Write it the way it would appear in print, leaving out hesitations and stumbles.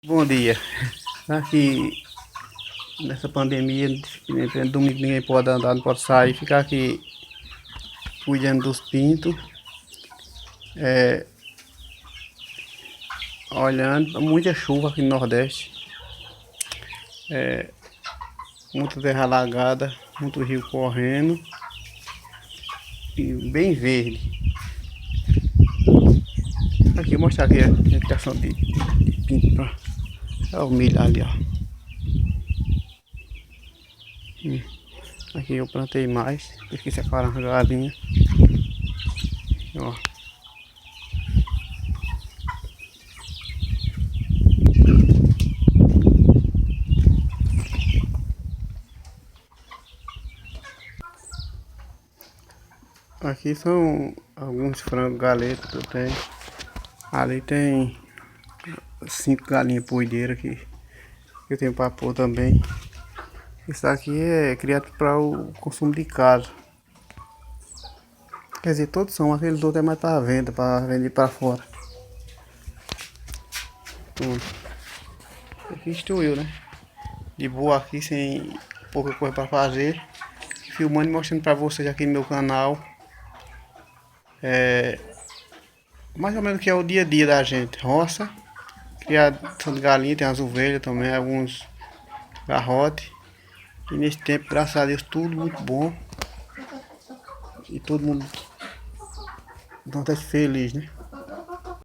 Bom dia. Aqui nessa pandemia, domingo ninguém pode andar, não pode sair, ficar aqui cuidando dos pintos, olhando, muita chuva aqui no Nordeste, muita terra alagada, muito rio correndo e bem verde. Aqui vou mostrar aqui a criação de pinto pra. Olha o milho ali, ó. Aqui eu plantei mais, esqueci separar a galinha. Ó. Aqui são alguns frangos galetos que eu tenho. Ali tem 5 galinhas poideiras aqui. Eu tenho para pôr também. Isso aqui é criado para o consumo de casa. Quer dizer, todos são, aqueles outros é mais para venda, para vender para fora. Aqui estou eu, né? De boa aqui, sem pouca coisa para fazer. Filmando e mostrando para vocês aqui no meu canal. Mais ou menos o que é o dia a dia da gente. Roça, criação de galinha, tem as ovelhas também, alguns garrotes. E nesse tempo, graças a Deus, tudo muito bom. E todo mundo não tá feliz, né?